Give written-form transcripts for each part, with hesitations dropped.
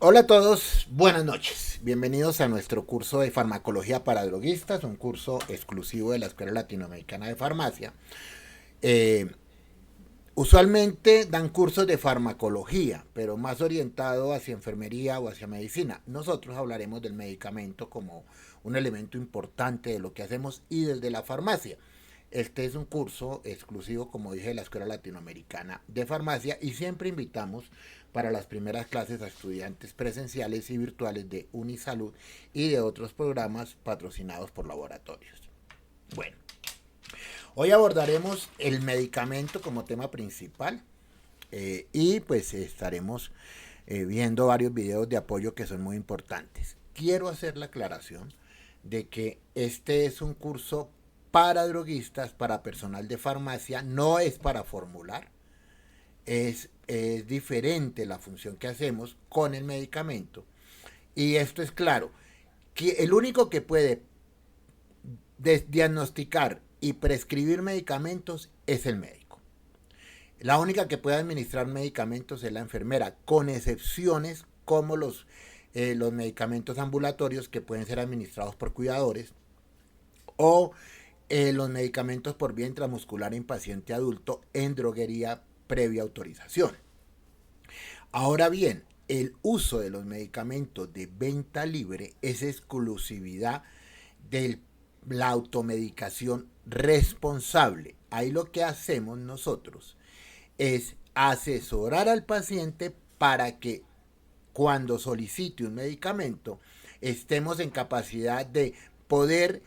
Hola a todos, buenas noches. Bienvenidos a nuestro curso de farmacología para droguistas, un curso exclusivo de la Escuela Latinoamericana de Farmacia. Eh, Usualmente dan cursos de farmacología, pero más orientado hacia enfermería o hacia medicina. Nosotros hablaremos del medicamento como un elemento importante de lo que hacemos y desde la farmacia. Este es un curso exclusivo, como dije, de la Escuela Latinoamericana de Farmacia y siempre invitamos para las primeras clases a estudiantes presenciales y virtuales de Unisalud y de otros programas patrocinados por laboratorios. Bueno, hoy abordaremos el medicamento como tema principal y pues estaremos viendo varios videos de apoyo que son muy importantes. Quiero hacer la aclaración de que este es un curso para droguistas, para personal de farmacia, no es para formular, es diferente la función que hacemos con el medicamento. Y esto es claro, que el único que puede diagnosticar y prescribir medicamentos es el médico. La única que puede administrar medicamentos es la enfermera, con excepciones como los medicamentos ambulatorios que pueden ser administrados por cuidadores o los medicamentos por vía intramuscular en paciente adulto en droguería previa autorización. Ahora bien, el uso de los medicamentos de venta libre es exclusividad de la automedicación responsable. Ahí lo que hacemos nosotros es asesorar al paciente para que cuando solicite un medicamento estemos en capacidad de poder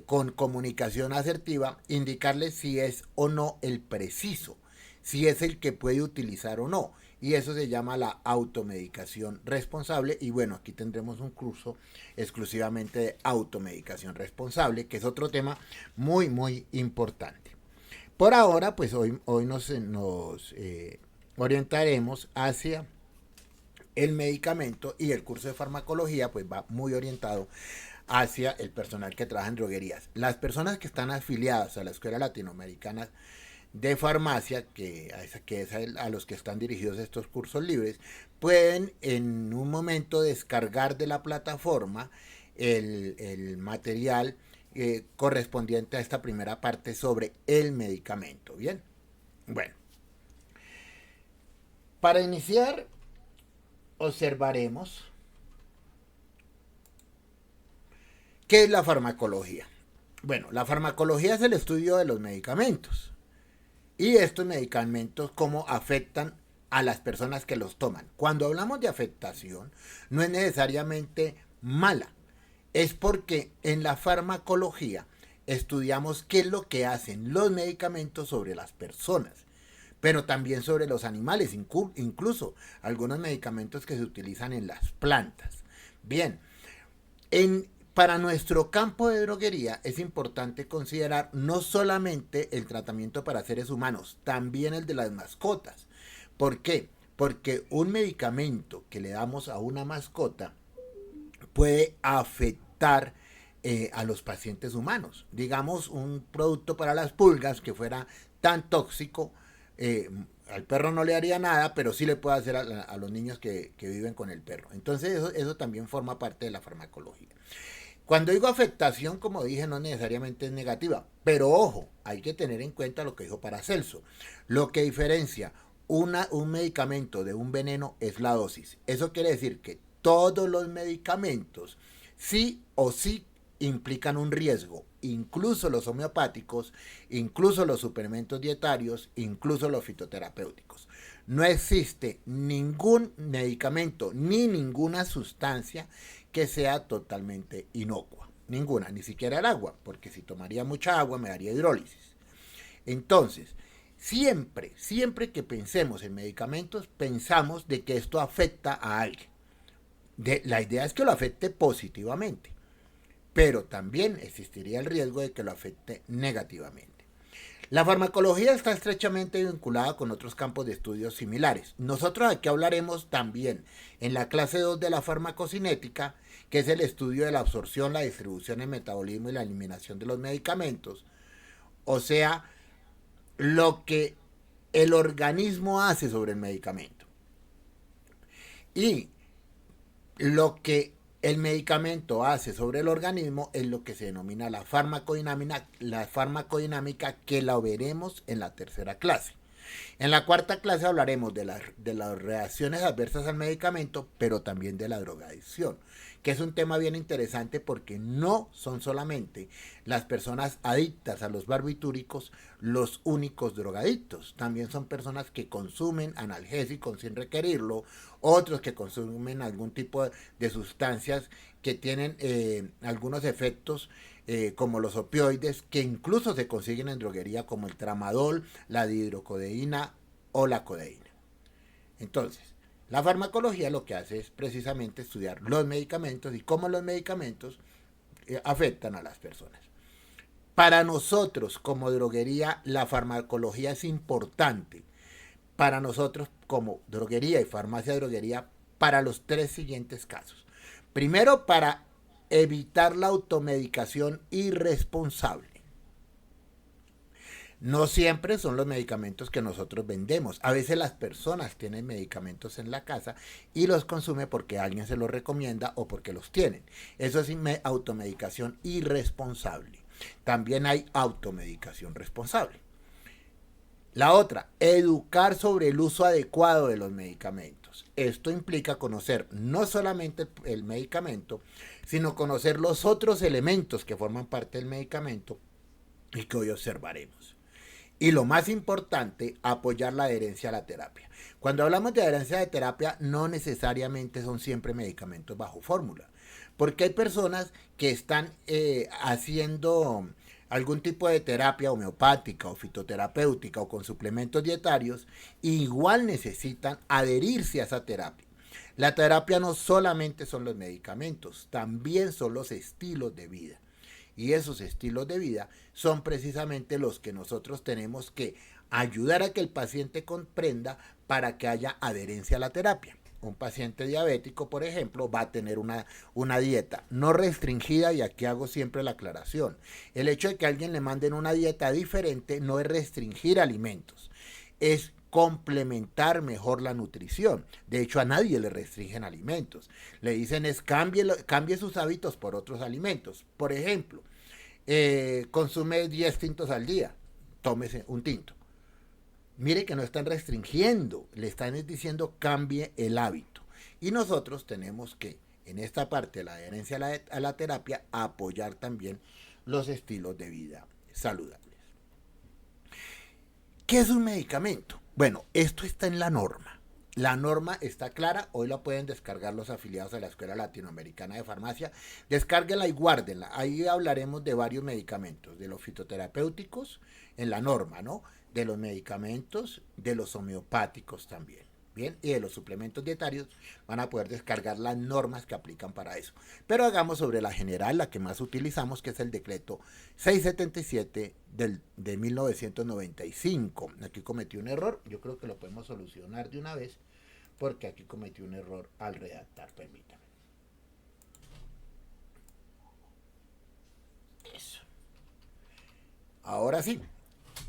con comunicación asertiva indicarle si es o no el preciso, si es el que puede utilizar o no. Y eso se llama la automedicación responsable. Y bueno, aquí tendremos un curso exclusivamente de automedicación responsable, que es otro tema muy, muy importante. Por ahora, pues hoy nos orientaremos hacia el medicamento y el curso de farmacología pues va muy orientado hacia el personal que trabaja en droguerías. Las personas que están afiliadas a la Escuela Latinoamericana de Farmacia, que es a los que están dirigidos estos cursos libres, pueden en un momento descargar de la plataforma el material correspondiente a esta primera parte sobre el medicamento. Bien, bueno, para iniciar observaremos qué es la farmacología. Bueno, la farmacología es el estudio de los medicamentos y estos medicamentos cómo afectan a las personas que los toman. Cuando hablamos de afectación, no es necesariamente mala, es porque en la farmacología estudiamos qué es lo que hacen los medicamentos sobre las personas, pero también sobre los animales, incluso algunos medicamentos que se utilizan en las plantas. Bien, para nuestro campo de droguería es importante considerar no solamente el tratamiento para seres humanos, también el de las mascotas. ¿Por qué? Porque un medicamento que le damos a una mascota puede afectar a los pacientes humanos. Digamos, un producto para las pulgas que fuera tan tóxico, al perro no le haría nada, pero sí le puede hacer a los niños que viven con el perro. Entonces eso también forma parte de la farmacología. Cuando digo afectación, como dije, no necesariamente es negativa, pero ojo, hay que tener en cuenta lo que dijo Paracelso. Lo que diferencia un medicamento de un veneno es la dosis. Eso quiere decir que todos los medicamentos sí o sí implican un riesgo, incluso los homeopáticos, incluso los suplementos dietarios, incluso los fitoterapéuticos. No existe ningún medicamento ni ninguna sustancia que sea totalmente inocua. Ninguna, ni siquiera el agua, porque si tomaría mucha agua me daría hidrólisis. Entonces, siempre que pensemos en medicamentos, pensamos de que esto afecta a alguien. La idea es que lo afecte positivamente, pero también existiría el riesgo de que lo afecte negativamente. La farmacología está estrechamente vinculada con otros campos de estudios similares. Nosotros aquí hablaremos también en la clase 2 de la farmacocinética, que es el estudio de la absorción, la distribución, el metabolismo y la eliminación de los medicamentos. O sea, lo que el organismo hace sobre el medicamento. Y Lo que el medicamento hace sobre el organismo es lo que se denomina la farmacodinámica, que la veremos en la tercera clase. En la cuarta clase hablaremos de las reacciones adversas al medicamento, pero también de la drogadicción, que es un tema bien interesante porque no son solamente las personas adictas a los barbitúricos los únicos drogadictos. También son personas que consumen analgésicos sin requerirlo, otros que consumen algún tipo de sustancias que tienen algunos efectos como los opioides, que incluso se consiguen en droguería, como el tramadol, la dihidrocodeína o la codeína. Entonces, la farmacología lo que hace es precisamente estudiar los medicamentos y cómo los medicamentos afectan a las personas. Para nosotros como droguería, la farmacología es importante. Para nosotros como droguería y farmacia de droguería, para los tres siguientes casos. Primero, para evitar la automedicación irresponsable. No siempre son los medicamentos que nosotros vendemos. A veces las personas tienen medicamentos en la casa y los consumen porque alguien se los recomienda o porque los tienen. Eso es automedicación irresponsable. También hay automedicación responsable. La otra, educar sobre el uso adecuado de los medicamentos. Esto implica conocer no solamente el medicamento, sino conocer los otros elementos que forman parte del medicamento y que hoy observaremos. Y lo más importante, apoyar la adherencia a la terapia. Cuando hablamos de adherencia a la terapia, no necesariamente son siempre medicamentos bajo fórmula, porque hay personas que están haciendo algún tipo de terapia homeopática o fitoterapéutica o con suplementos dietarios, igual necesitan adherirse a esa terapia. La terapia no solamente son los medicamentos, también son los estilos de vida. Y esos estilos de vida son precisamente los que nosotros tenemos que ayudar a que el paciente comprenda para que haya adherencia a la terapia. Un paciente diabético, por ejemplo, va a tener una dieta no restringida, y aquí hago siempre la aclaración. El hecho de que a alguien le manden una dieta diferente no es restringir alimentos, es complementar mejor la nutrición. De hecho, a nadie le restringen alimentos. Le dicen es cambie sus hábitos por otros alimentos. Por ejemplo, consume 10 tintos al día, tómese un tinto. Mire que no están restringiendo, le están diciendo cambie el hábito. Y nosotros tenemos que, en esta parte de la adherencia a la terapia, apoyar también los estilos de vida saludables. ¿Qué es un medicamento? Bueno, esto está en la norma. La norma está clara, hoy la pueden descargar los afiliados a la Escuela Latinoamericana de Farmacia. Descárguenla y guárdenla. Ahí hablaremos de varios medicamentos, de los fitoterapéuticos en la norma, ¿no? De los medicamentos, de los homeopáticos también. Bien, y de los suplementos dietarios van a poder descargar las normas que aplican para eso. Pero hagamos sobre la general, la que más utilizamos, que es el decreto 677 de 1995. Aquí cometí un error, yo creo que lo podemos solucionar de una vez, porque aquí cometí un error al redactar, permítame. Eso. Ahora sí,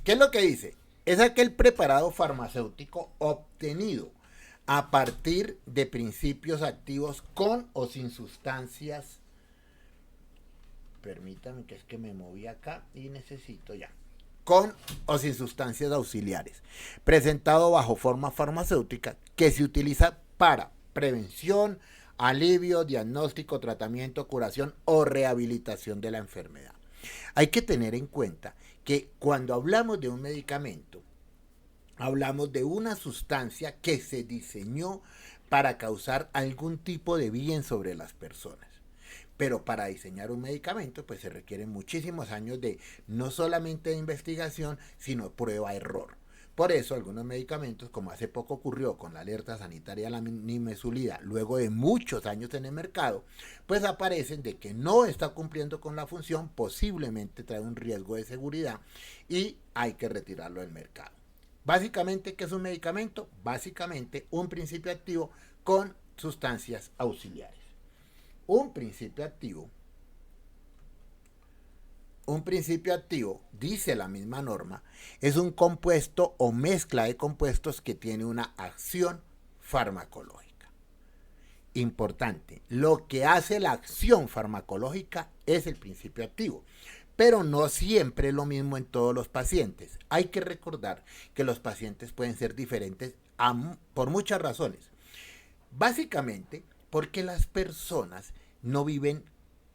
¿qué es lo que dice? Es aquel preparado farmacéutico obtenido a partir de principios activos con o sin sustancias. Permítanme, que es que me moví acá y necesito ya. Con o sin sustancias auxiliares. Presentado bajo forma farmacéutica, que se utiliza para prevención, alivio, diagnóstico, tratamiento, curación o rehabilitación de la enfermedad. Hay que tener en cuenta que cuando hablamos de un medicamento, hablamos de una sustancia que se diseñó para causar algún tipo de bien sobre las personas. Pero para diseñar un medicamento, pues se requieren muchísimos años de no solamente de investigación, sino prueba-error. Por eso algunos medicamentos, como hace poco ocurrió con la alerta sanitaria de la nimesulida, luego de muchos años en el mercado, pues aparecen de que no está cumpliendo con la función, posiblemente trae un riesgo de seguridad y hay que retirarlo del mercado. Básicamente, ¿qué es un medicamento? Básicamente un principio activo con sustancias auxiliares. Un principio activo, dice la misma norma, es un compuesto o mezcla de compuestos que tiene una acción farmacológica. Importante, lo que hace la acción farmacológica es el principio activo, pero no siempre es lo mismo en todos los pacientes. Hay que recordar que los pacientes pueden ser diferentes por muchas razones. Básicamente porque las personas no viven,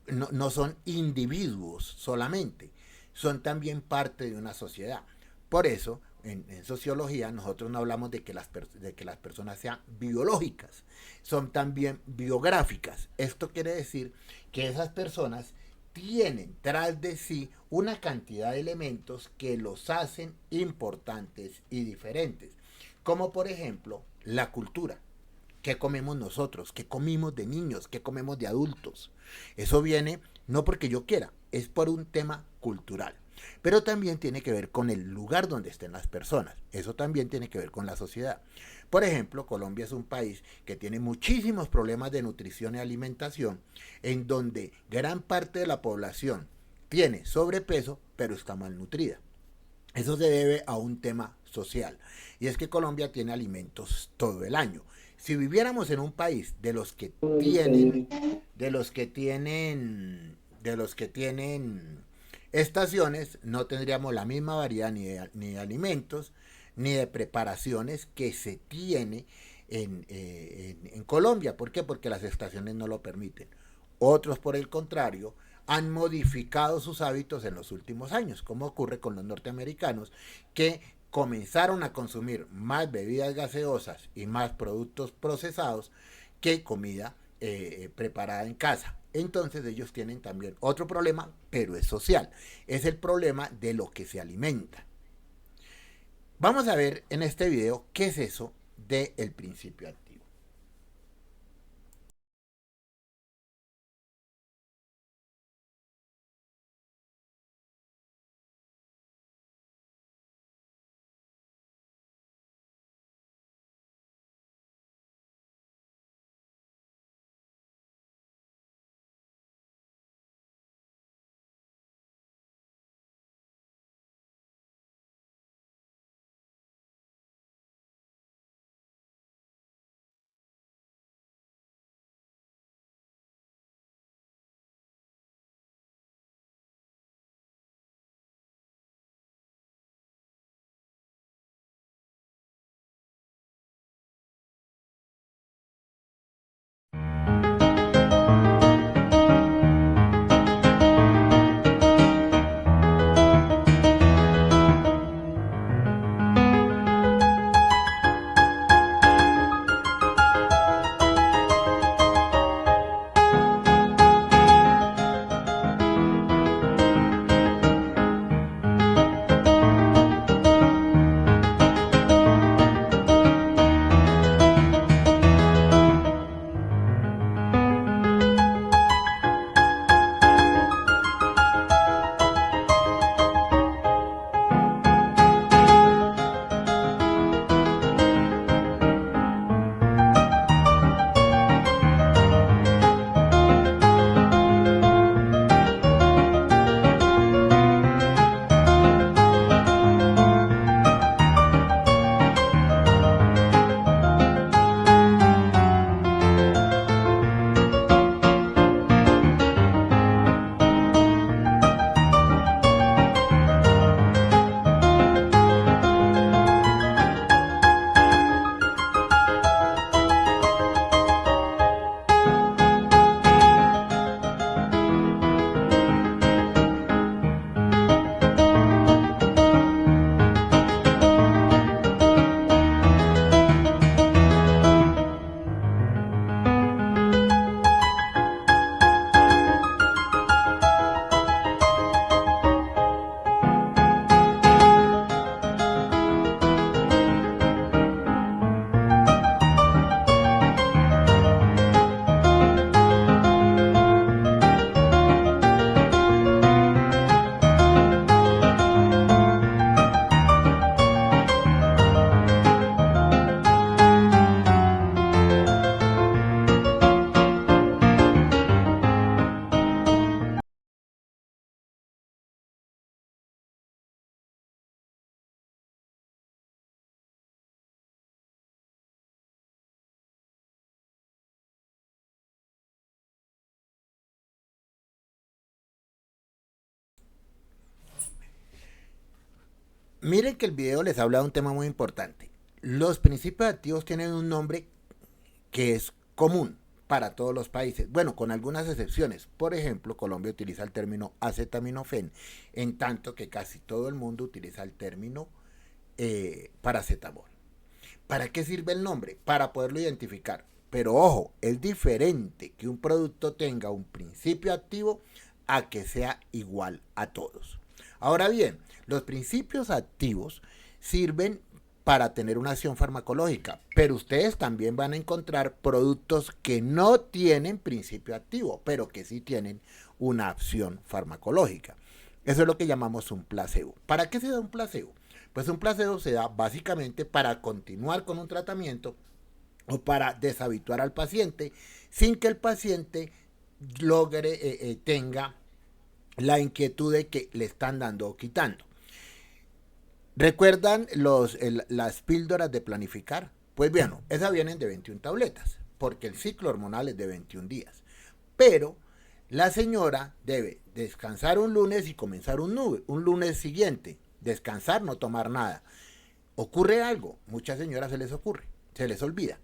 no son individuos solamente, son también parte de una sociedad. Por eso, en sociología, nosotros no hablamos de que las personas sean biológicas, son también biográficas. Esto quiere decir que esas personas tienen tras de sí una cantidad de elementos que los hacen importantes y diferentes, como por ejemplo la cultura. ¿Qué comemos nosotros? ¿Qué comimos de niños? ¿Qué comemos de adultos? Eso viene no porque yo quiera, es por un tema cultural. Pero también tiene que ver con el lugar donde estén las personas. Eso también tiene que ver con la sociedad. Por ejemplo, Colombia es un país que tiene muchísimos problemas de nutrición y alimentación, en donde gran parte de la población tiene sobrepeso, pero está malnutrida. Eso se debe a un tema social, y es que Colombia tiene alimentos todo el año. Si viviéramos en un país de los que tienen estaciones, no tendríamos la misma variedad ni de alimentos, ni de preparaciones que se tiene en Colombia. ¿Por qué? Porque las estaciones no lo permiten. Otros, por el contrario, han modificado sus hábitos en los últimos años, como ocurre con los norteamericanos, que comenzaron a consumir más bebidas gaseosas y más productos procesados que comida preparada en casa. Entonces ellos tienen también otro problema, pero es social. Es el problema de lo que se alimenta. Vamos a ver en este video qué es eso del principio activo. Miren que el video les habla de un tema muy importante. Los principios activos tienen un nombre que es común para todos los países. Bueno, con algunas excepciones. Por ejemplo, Colombia utiliza el término acetaminofén, en tanto que casi todo el mundo utiliza el término paracetamol. ¿Para qué sirve el nombre? Para poderlo identificar. Pero ojo, es diferente que un producto tenga un principio activo a que sea igual a todos. Ahora bien, los principios activos sirven para tener una acción farmacológica, pero ustedes también van a encontrar productos que no tienen principio activo, pero que sí tienen una acción farmacológica. Eso es lo que llamamos un placebo. ¿Para qué se da un placebo? Pues un placebo se da básicamente para continuar con un tratamiento o para deshabituar al paciente sin que el paciente logre, tenga la inquietud de que le están dando o quitando. ¿Recuerdan las píldoras de planificar? Pues bueno, esas vienen de 21 tabletas, porque el ciclo hormonal es de 21 días. Pero la señora debe descansar un lunes y comenzar un lunes siguiente. Descansar, no tomar nada. Ocurre algo, muchas señoras se les ocurre, se les olvida.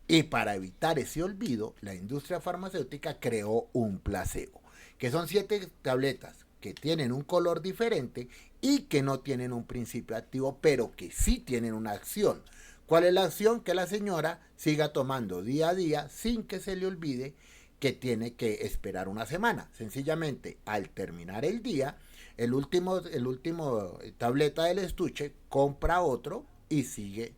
Y para evitar ese olvido, la industria farmacéutica creó un placebo, que son 7 tabletas que tienen un color diferente y que no tienen un principio activo, pero que sí tienen una acción. ¿Cuál es la acción? Que la señora siga tomando día a día sin que se le olvide que tiene que esperar una semana. Sencillamente, al terminar el día, el último tableta del estuche compra otro y sigue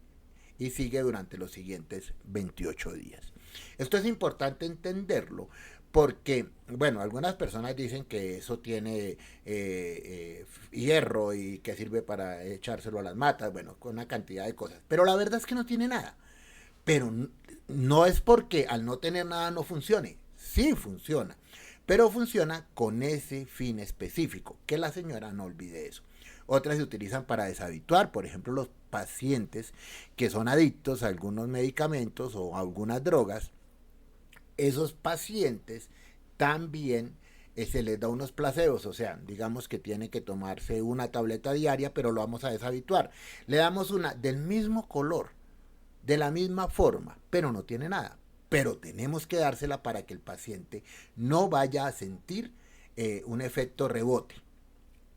durante los siguientes 28 días. Esto es importante entenderlo porque, bueno, algunas personas dicen que eso tiene hierro y que sirve para echárselo a las matas, bueno, con una cantidad de cosas. Pero la verdad es que no tiene nada. Pero no es porque al no tener nada no funcione. Sí funciona. Pero funciona con ese fin específico. Que la señora no olvide eso. Otras se utilizan para deshabituar, por ejemplo, los pacientes que son adictos a algunos medicamentos o a algunas drogas. Esos pacientes también se les da unos placebos, o sea, digamos que tiene que tomarse una tableta diaria, pero lo vamos a deshabituar. Le damos una del mismo color, de la misma forma, pero no tiene nada. Pero tenemos que dársela para que el paciente no vaya a sentir un efecto rebote.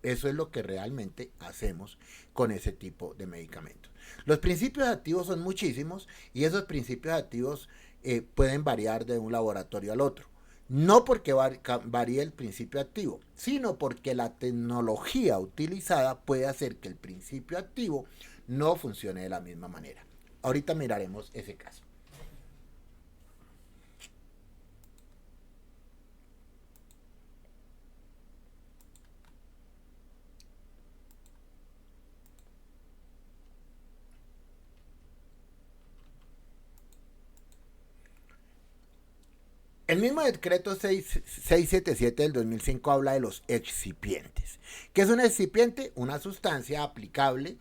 Eso es lo que realmente hacemos con ese tipo de medicamentos. Los principios activos son muchísimos y esos principios activos pueden variar de un laboratorio al otro. No porque varíe el principio activo, sino porque la tecnología utilizada puede hacer que el principio activo no funcione de la misma manera. Ahorita miraremos ese caso. El mismo decreto 677 del 2005 habla de los excipientes. ¿Qué es un excipiente? Una sustancia aplicable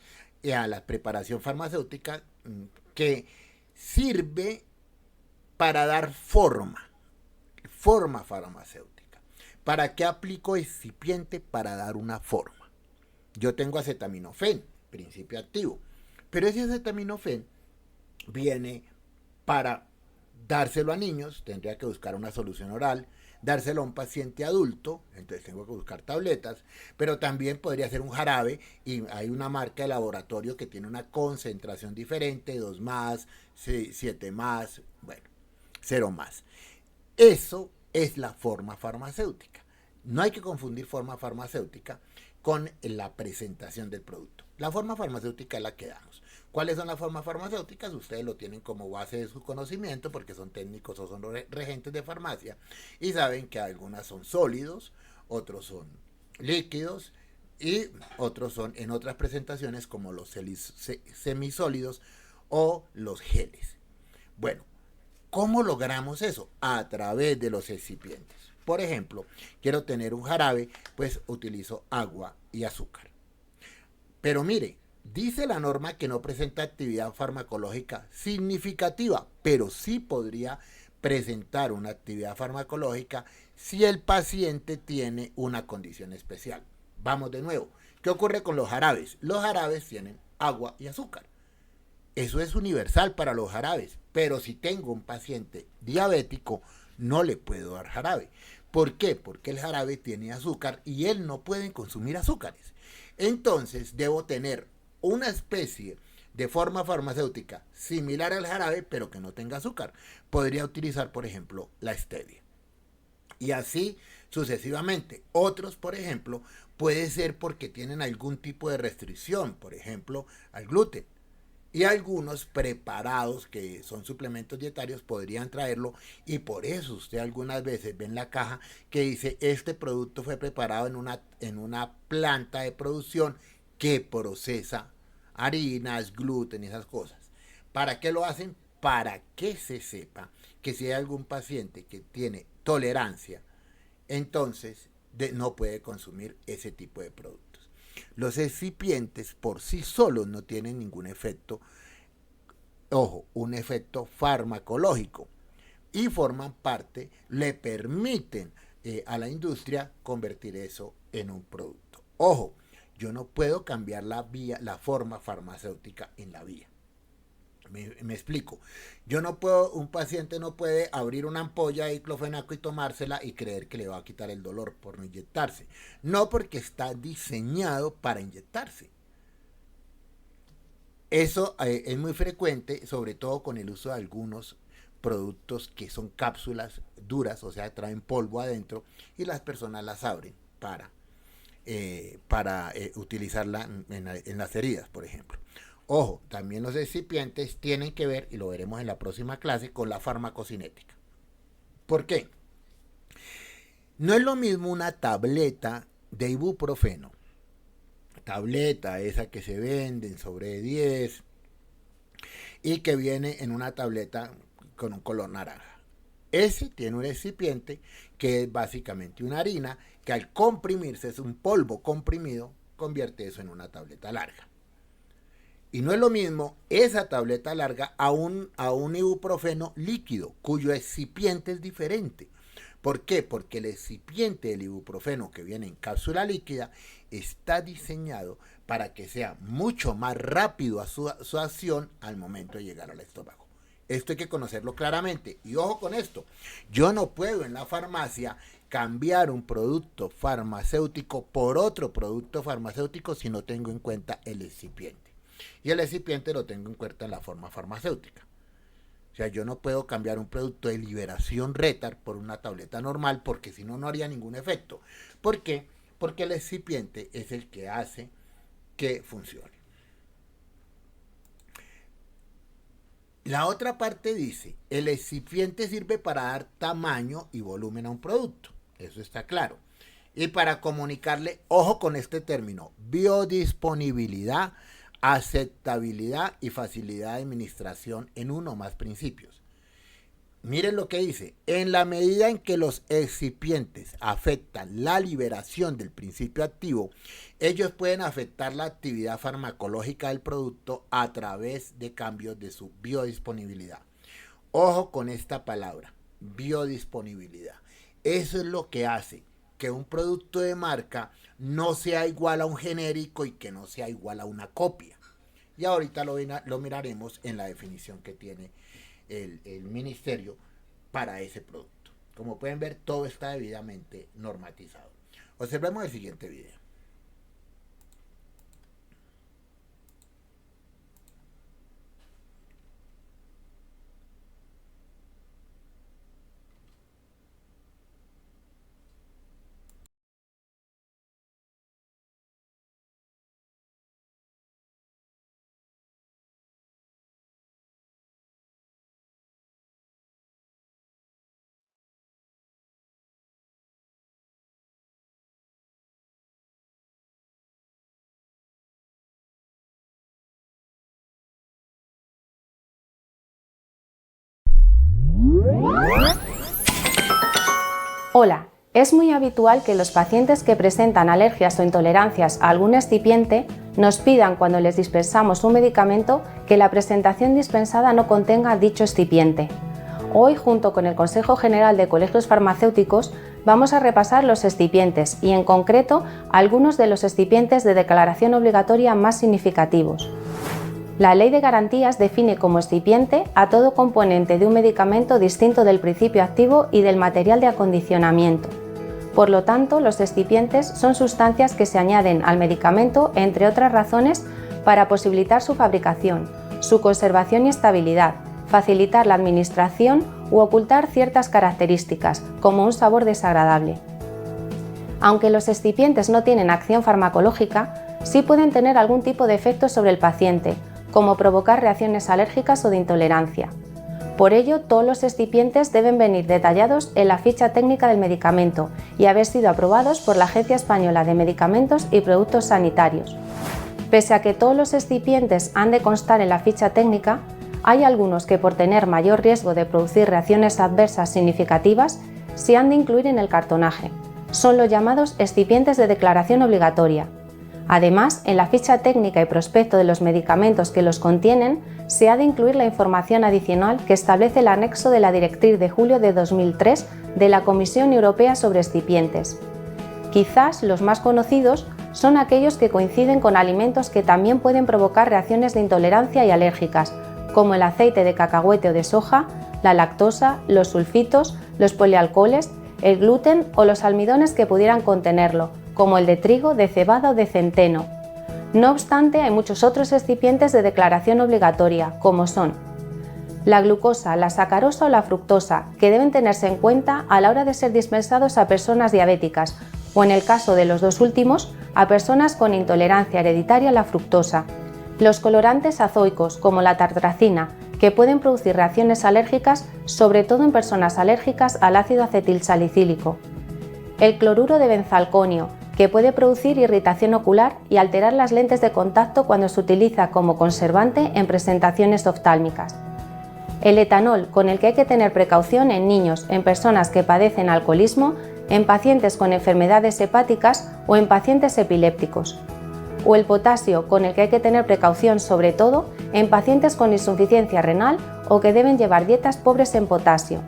a la preparación farmacéutica que sirve para dar forma farmacéutica. ¿Para qué aplico excipiente? Para dar una forma. Yo tengo acetaminofén, principio activo, pero ese acetaminofén viene para dárselo a niños, tendría que buscar una solución oral, dárselo a un paciente adulto, entonces tengo que buscar tabletas, pero también podría ser un jarabe y hay una marca de laboratorio que tiene una concentración diferente, 2 más, 7 más, bueno, 0 más. Eso es la forma farmacéutica. No hay que confundir forma farmacéutica con la presentación del producto. La forma farmacéutica es la que damos. ¿Cuáles son las formas farmacéuticas? Ustedes lo tienen como base de su conocimiento porque son técnicos o son regentes de farmacia y saben que algunas son sólidos, otros son líquidos y otros son en otras presentaciones como los semisólidos o los geles. Bueno, ¿cómo logramos eso? A través de los excipientes. Por ejemplo, quiero tener un jarabe, pues utilizo agua y azúcar. Pero mire, dice la norma que no presenta actividad farmacológica significativa, pero sí podría presentar una actividad farmacológica si el paciente tiene una condición especial. Vamos de nuevo. ¿Qué ocurre con los jarabes? Los jarabes tienen agua y azúcar. Eso es universal para los jarabes, pero si tengo un paciente diabético, no le puedo dar jarabe. ¿Por qué? Porque el jarabe tiene azúcar y él no puede consumir azúcares. Entonces debo tener una especie de forma farmacéutica similar al jarabe, pero que no tenga azúcar. Podría utilizar, por ejemplo, la stevia. Y así sucesivamente. Otros, por ejemplo, puede ser porque tienen algún tipo de restricción, por ejemplo, al gluten. Y algunos preparados que son suplementos dietarios podrían traerlo, y por eso usted algunas veces ve en la caja que dice este producto fue preparado en una planta de producción que procesa harinas, gluten y esas cosas. ¿Para qué lo hacen? Para que se sepa que si hay algún paciente que tiene tolerancia, entonces no puede consumir ese tipo de productos. Los excipientes por sí solos no tienen ningún efecto, ojo, un efecto farmacológico, y forman parte, le permiten a la industria convertir eso en un producto. Ojo, yo no puedo cambiar la forma farmacéutica en la vía. Me explico. Un paciente no puede abrir una ampolla de diclofenaco y tomársela y creer que le va a quitar el dolor por no inyectarse. No, porque está diseñado para inyectarse. Eso es muy frecuente, sobre todo con el uso de algunos productos que son cápsulas duras, o sea, traen polvo adentro y las personas las abren para utilizarla en las heridas, por ejemplo. Ojo, también los excipientes tienen que ver, y lo veremos en la próxima clase, con la farmacocinética. ¿Por qué? No es lo mismo una tableta de ibuprofeno, tableta esa que se vende en sobre 10 y que viene en una tableta con un color naranja. Ese tiene un excipiente que es básicamente una harina que al comprimirse, es un polvo comprimido, convierte eso en una tableta larga. Y no es lo mismo esa tableta larga a un ibuprofeno líquido, cuyo excipiente es diferente. ¿Por qué? Porque el excipiente del ibuprofeno que viene en cápsula líquida está diseñado para que sea mucho más rápido a su acción al momento de llegar al estómago. Esto hay que conocerlo claramente. Y ojo con esto, yo no puedo en la farmacia cambiar un producto farmacéutico por otro producto farmacéutico si no tengo en cuenta el excipiente. Y el excipiente lo tengo en cuenta en la forma farmacéutica. O sea, yo no puedo cambiar un producto de Liberación Retar por una tableta normal, porque si no, no haría ningún efecto. ¿Por qué? Porque el excipiente es el que hace que funcione. La otra parte dice, el excipiente sirve para dar tamaño y volumen a un producto. Eso está claro. Y para comunicarle, ojo con este término, biodisponibilidad, aceptabilidad y facilidad de administración en uno o más principios. Miren lo que dice, en la medida en que los excipientes afectan la liberación del principio activo, ellos pueden afectar la actividad farmacológica del producto a través de cambios de su biodisponibilidad. Ojo con esta palabra, biodisponibilidad. Eso es lo que hace que un producto de marca no sea igual a un genérico y que no sea igual a una copia. Y ahorita lo miraremos en la definición que tiene el ministerio para ese producto. Como pueden ver, todo está debidamente normatizado. Observemos el siguiente video. Hola, es muy habitual que los pacientes que presentan alergias o intolerancias a algún excipiente nos pidan cuando les dispensamos un medicamento que la presentación dispensada no contenga dicho excipiente. Hoy, junto con el Consejo General de Colegios Farmacéuticos, vamos a repasar los excipientes y, en concreto, algunos de los excipientes de declaración obligatoria más significativos. La Ley de Garantías define como excipiente a todo componente de un medicamento distinto del principio activo y del material de acondicionamiento. Por lo tanto, los excipientes son sustancias que se añaden al medicamento, entre otras razones, para posibilitar su fabricación, su conservación y estabilidad, facilitar la administración u ocultar ciertas características, como un sabor desagradable. Aunque los excipientes no tienen acción farmacológica, sí pueden tener algún tipo de efecto sobre el paciente, como provocar reacciones alérgicas o de intolerancia. Por ello, todos los excipientes deben venir detallados en la ficha técnica del medicamento y haber sido aprobados por la Agencia Española de Medicamentos y Productos Sanitarios. Pese a que todos los excipientes han de constar en la ficha técnica, hay algunos que, por tener mayor riesgo de producir reacciones adversas significativas, se han de incluir en el cartonaje. Son los llamados excipientes de declaración obligatoria. Además, en la ficha técnica y prospecto de los medicamentos que los contienen, se ha de incluir la información adicional que establece el anexo de la Directriz de julio de 2003 de la Comisión Europea sobre excipientes. Quizás los más conocidos son aquellos que coinciden con alimentos que también pueden provocar reacciones de intolerancia y alérgicas, como el aceite de cacahuete o de soja, la lactosa, los sulfitos, los polialcoholes, el gluten o los almidones que pudieran contenerlo, como el de trigo, de cebada o de centeno. No obstante, hay muchos otros excipientes de declaración obligatoria, como son la glucosa, la sacarosa o la fructosa, que deben tenerse en cuenta a la hora de ser dispensados a personas diabéticas o, en el caso de los dos últimos, a personas con intolerancia hereditaria a la fructosa. Los colorantes azoicos, como la tartrazina, que pueden producir reacciones alérgicas, sobre todo en personas alérgicas al ácido acetilsalicílico. El cloruro de benzalconio, que puede producir irritación ocular y alterar las lentes de contacto cuando se utiliza como conservante en presentaciones oftálmicas. El etanol, con el que hay que tener precaución en niños, en personas que padecen alcoholismo, en pacientes con enfermedades hepáticas o en pacientes epilépticos. O el potasio, con el que hay que tener precaución sobre todo en pacientes con insuficiencia renal o que deben llevar dietas pobres en potasio.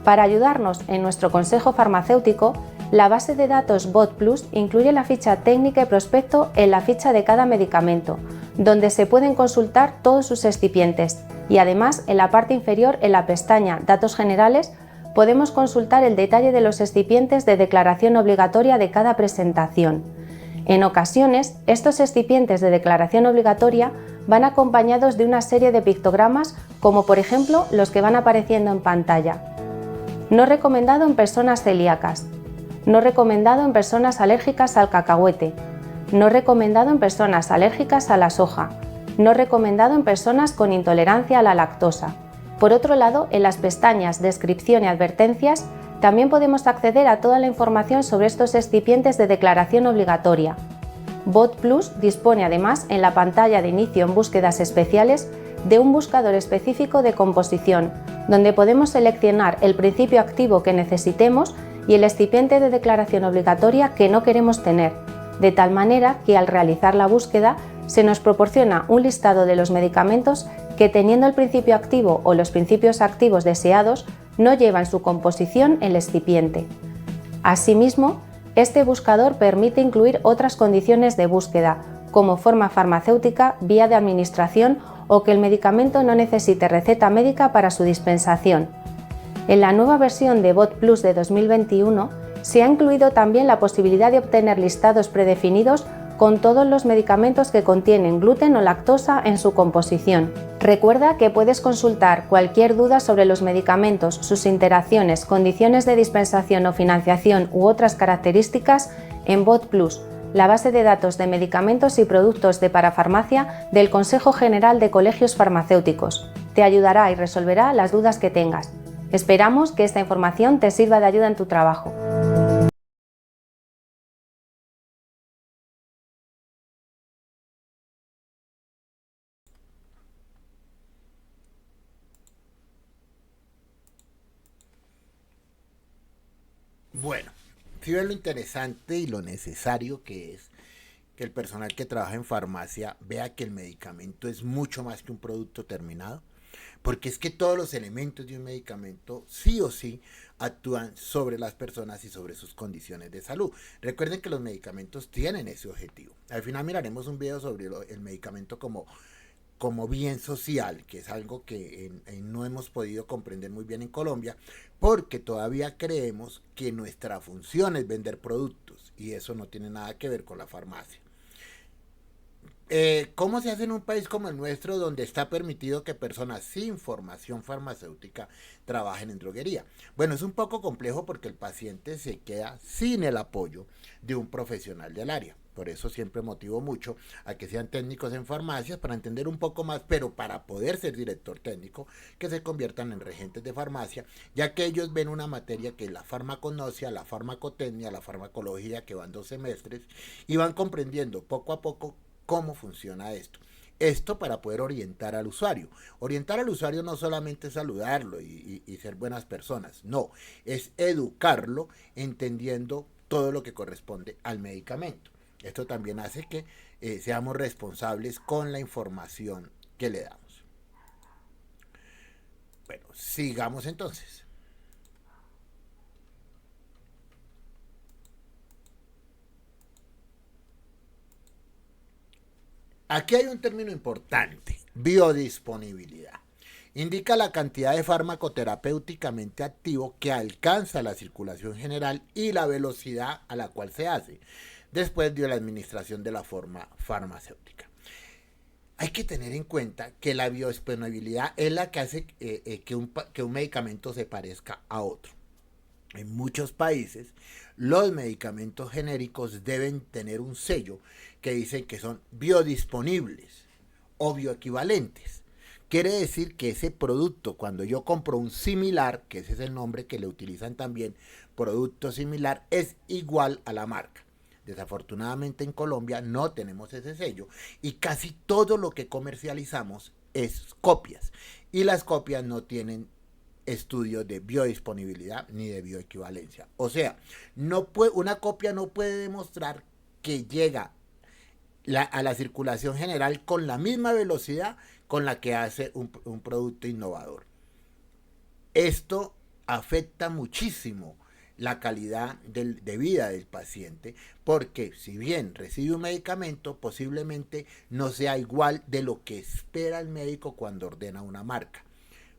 Para ayudarnos en nuestro consejo farmacéutico, la base de datos BOT+ incluye la ficha técnica y prospecto en la ficha de cada medicamento, donde se pueden consultar todos sus excipientes, y además en la parte inferior, en la pestaña Datos generales, podemos consultar el detalle de los excipientes de declaración obligatoria de cada presentación. En ocasiones, estos excipientes de declaración obligatoria van acompañados de una serie de pictogramas, como por ejemplo los que van apareciendo en pantalla. No recomendado en personas celíacas. No recomendado en personas alérgicas al cacahuete. No recomendado en personas alérgicas a la soja. No recomendado en personas con intolerancia a la lactosa. Por otro lado, en las pestañas Descripción y Advertencias también podemos acceder a toda la información sobre estos excipientes de declaración obligatoria. BOT+ dispone además en la pantalla de inicio en búsquedas especiales de un buscador específico de composición, donde podemos seleccionar el principio activo que necesitemos y el excipiente de declaración obligatoria que no queremos tener, de tal manera que al realizar la búsqueda se nos proporciona un listado de los medicamentos que, teniendo el principio activo o los principios activos deseados, no lleva en su composición el excipiente. Asimismo, este buscador permite incluir otras condiciones de búsqueda, como forma farmacéutica, vía de administración o que el medicamento no necesite receta médica para su dispensación. En la nueva versión de BOT+ de 2021 se ha incluido también la posibilidad de obtener listados predefinidos con todos los medicamentos que contienen gluten o lactosa en su composición. Recuerda que puedes consultar cualquier duda sobre los medicamentos, sus interacciones, condiciones de dispensación o financiación u otras características en BOT+, la base de datos de medicamentos y productos de parafarmacia del Consejo General de Colegios Farmacéuticos. Te ayudará y resolverá las dudas que tengas. Esperamos que esta información te sirva de ayuda en tu trabajo. Bueno, si ves lo interesante y lo necesario que es que el personal que trabaja en farmacia vea que el medicamento es mucho más que un producto terminado. porque es que todos los elementos de un medicamento sí o sí actúan sobre las personas y sobre sus condiciones de salud. Recuerden que los medicamentos tienen ese objetivo. Al final miraremos un video sobre el medicamento como bien social, que es algo que no hemos podido comprender muy bien en Colombia, porque todavía creemos que nuestra función es vender productos y eso no tiene nada que ver con la farmacia. ¿Cómo se hace en un país como el nuestro donde está permitido que personas sin formación farmacéutica trabajen en droguería? Bueno, es un poco complejo porque el paciente se queda sin el apoyo de un profesional del área. Por eso siempre motivo mucho a que sean técnicos en farmacias para entender un poco más, pero para poder ser director técnico, que se conviertan en regentes de farmacia, ya que ellos ven una materia que es la farmacognosia, la farmacotecnia, la farmacología, que van 2 semestres, y van comprendiendo poco a poco cómo funciona esto. Esto para poder orientar al usuario. Orientar al usuario no solamente es saludarlo y ser buenas personas, no, es educarlo entendiendo todo lo que corresponde al medicamento. Esto también hace que seamos responsables con la información que le damos. Bueno, sigamos entonces. Aquí hay un término importante, biodisponibilidad. Indica la cantidad de fármaco terapéuticamente activo que alcanza la circulación general y la velocidad a la cual se hace, después de la administración de la forma farmacéutica. Hay que tener en cuenta que la biodisponibilidad es la que hace que un medicamento se parezca a otro. En muchos países, los medicamentos genéricos deben tener un sello que dice que son biodisponibles o bioequivalentes. Quiere decir que ese producto, cuando yo compro un similar, que ese es el nombre que le utilizan también, producto similar, es igual a la marca. Desafortunadamente en Colombia no tenemos ese sello y casi todo lo que comercializamos es copias. Y las copias no tienen estudios de biodisponibilidad ni de bioequivalencia. O sea, una copia no puede demostrar que llega a la circulación general con la misma velocidad con la que hace un producto innovador. Esto afecta muchísimo la calidad de vida del paciente, porque si bien recibe un medicamento, posiblemente no sea igual de lo que espera el médico cuando ordena una marca.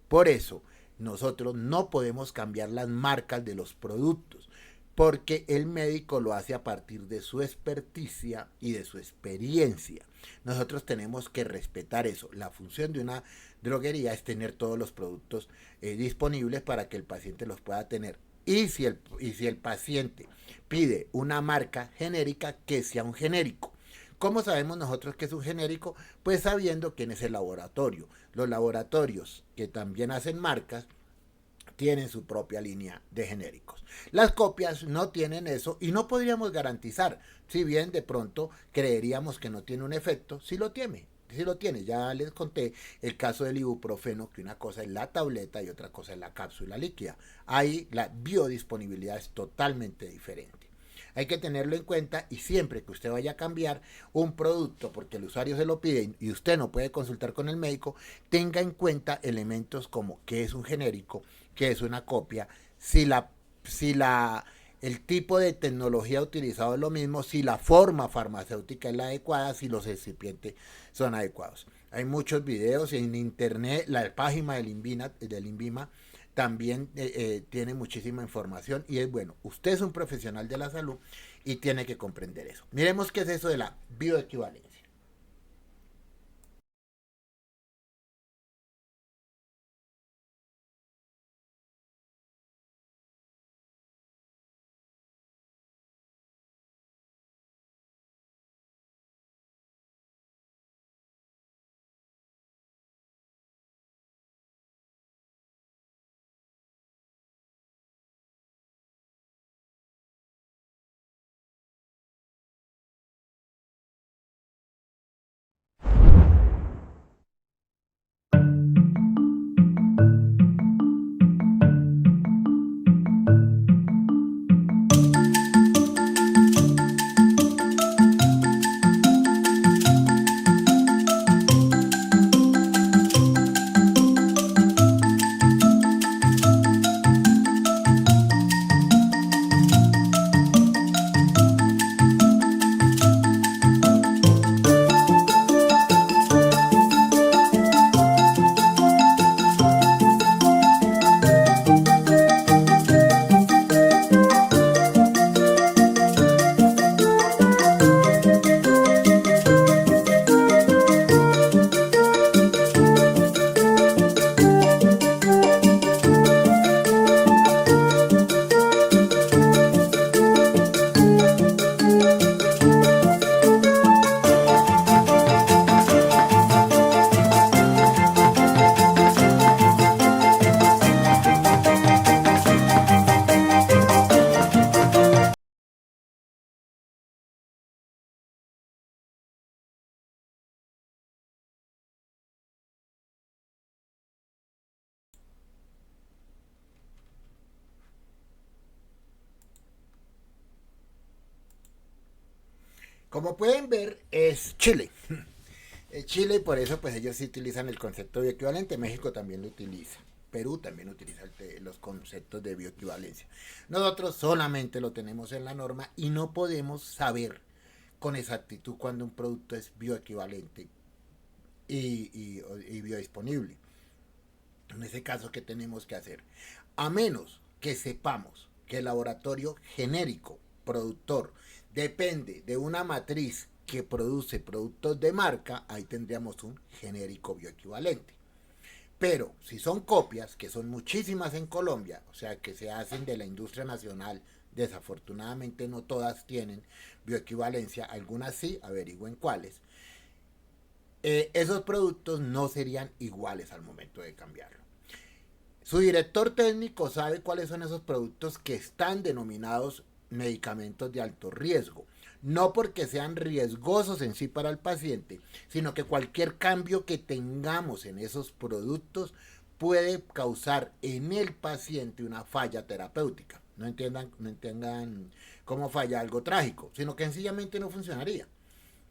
Por eso, nosotros no podemos cambiar las marcas de los productos, porque el médico lo hace a partir de su experticia y de su experiencia. Nosotros tenemos que respetar eso. La función de una droguería es tener todos los productos disponibles para que el paciente los pueda tener. Y si el paciente pide una marca genérica, que sea un genérico. ¿Cómo sabemos nosotros que es un genérico? Pues sabiendo quién es el laboratorio. Los laboratorios que también hacen marcas tienen su propia línea de genéricos. Las copias no tienen eso y no podríamos garantizar, si bien de pronto creeríamos que no tiene un efecto, si lo tiene. Si lo tiene, ya les conté el caso del ibuprofeno, que una cosa es la tableta y otra cosa es la cápsula líquida. Ahí la biodisponibilidad es totalmente diferente. Hay que tenerlo en cuenta y siempre que usted vaya a cambiar un producto porque el usuario se lo pide y usted no puede consultar con el médico, tenga en cuenta elementos como qué es un genérico, qué es una copia, si el tipo de tecnología utilizado es lo mismo, si la forma farmacéutica es la adecuada, si los recipientes son adecuados. Hay muchos videos en internet, la página del INVIMA también tiene muchísima información y es bueno. Usted es un profesional de la salud y tiene que comprender eso. Miremos qué es eso de la bioequivalencia. Como pueden ver, es Chile. Chile, por eso pues ellos sí utilizan el concepto de bioequivalente. México también lo utiliza. Perú también utiliza los conceptos de bioequivalencia. Nosotros solamente lo tenemos en la norma y no podemos saber con exactitud cuando un producto es bioequivalente y biodisponible. En ese caso, ¿qué tenemos que hacer? A menos que sepamos que el laboratorio genérico productor depende de una matriz que produce productos de marca, ahí tendríamos un genérico bioequivalente. Pero si son copias, que son muchísimas en Colombia, o sea, que se hacen de la industria nacional, desafortunadamente no todas tienen bioequivalencia, algunas sí, averigüen cuáles, esos productos no serían iguales al momento de cambiarlo. Su director técnico sabe cuáles son esos productos que están denominados medicamentos de alto riesgo. No porque sean riesgosos en sí para el paciente, sino que cualquier cambio que tengamos en esos productos puede causar en el paciente una falla terapéutica. No entiendan cómo falla algo trágico, sino que sencillamente no funcionaría.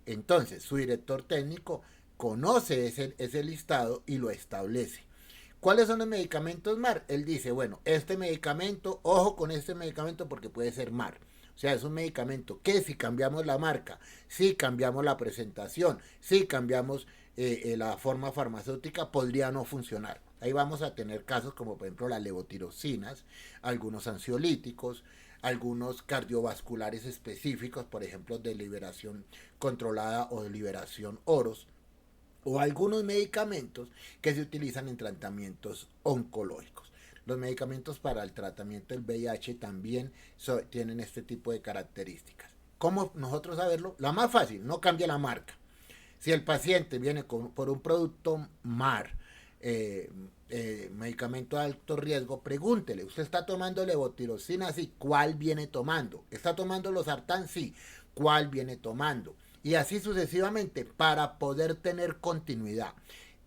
Entonces, su director técnico conoce ese listado y lo establece. ¿Cuáles son los medicamentos MAR? Él dice, bueno, este medicamento, ojo con este medicamento porque puede ser MAR. O sea, es un medicamento que si cambiamos la marca, si cambiamos la presentación, si cambiamos la forma farmacéutica, podría no funcionar. Ahí vamos a tener casos como por ejemplo las levotirocinas, algunos ansiolíticos, algunos cardiovasculares específicos, por ejemplo de liberación controlada o de liberación oros, o algunos medicamentos que se utilizan en tratamientos oncológicos. Los medicamentos para el tratamiento del VIH también tienen este tipo de características. ¿Cómo nosotros saberlo? La más fácil, no cambia la marca. Si el paciente viene por un producto MAR, medicamento de alto riesgo, pregúntele, ¿usted está tomando levotirocina? Sí, ¿cuál viene tomando? ¿Está tomando losartán? Sí, ¿cuál viene tomando? Y así sucesivamente para poder tener continuidad.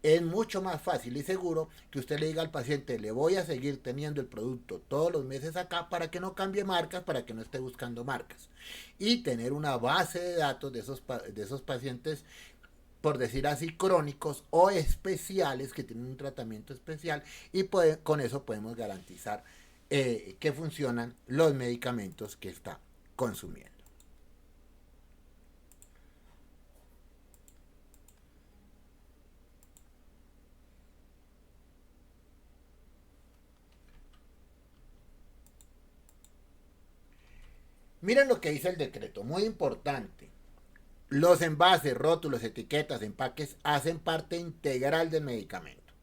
Es mucho más fácil y seguro que usted le diga al paciente, le voy a seguir teniendo el producto todos los meses acá para que no cambie marcas, para que no esté buscando marcas. Y tener una base de datos de esos pacientes, por decir así, crónicos o especiales que tienen un tratamiento especial y con eso podemos garantizar que funcionan los medicamentos que está consumiendo. Miren lo que dice el decreto, muy importante. Los envases, rótulos, etiquetas, empaques hacen parte integral del medicamento.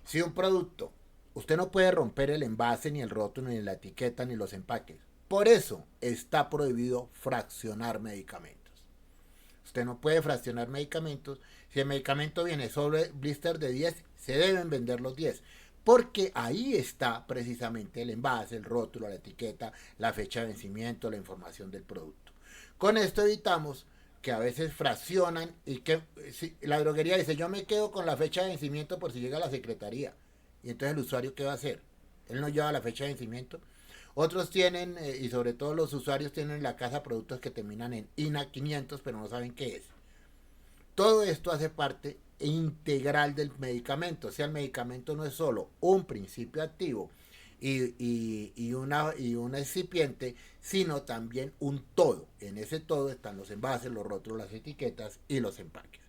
Si un producto, usted no puede romper el envase, ni el rótulo, ni la etiqueta, ni los empaques. Por eso está prohibido fraccionar medicamentos. Usted no puede fraccionar medicamentos. Si el medicamento viene sobre blister de 10, se deben vender los 10. Porque ahí está precisamente el envase, el rótulo, la etiqueta, la fecha de vencimiento, la información del producto. Con esto evitamos que a veces fraccionan y que si la droguería dice, yo me quedo con la fecha de vencimiento por si llega a la secretaría. Y entonces el usuario, ¿qué va a hacer? Él no lleva la fecha de vencimiento. Otros tienen, y sobre todo los usuarios tienen en la casa productos que terminan en INA 500, pero no saben qué es. Todo esto hace parte integral del medicamento. O sea, el medicamento no es solo un principio activo y un excipiente, sino también un todo. En ese todo están los envases, los rótulos, las etiquetas y los empaques.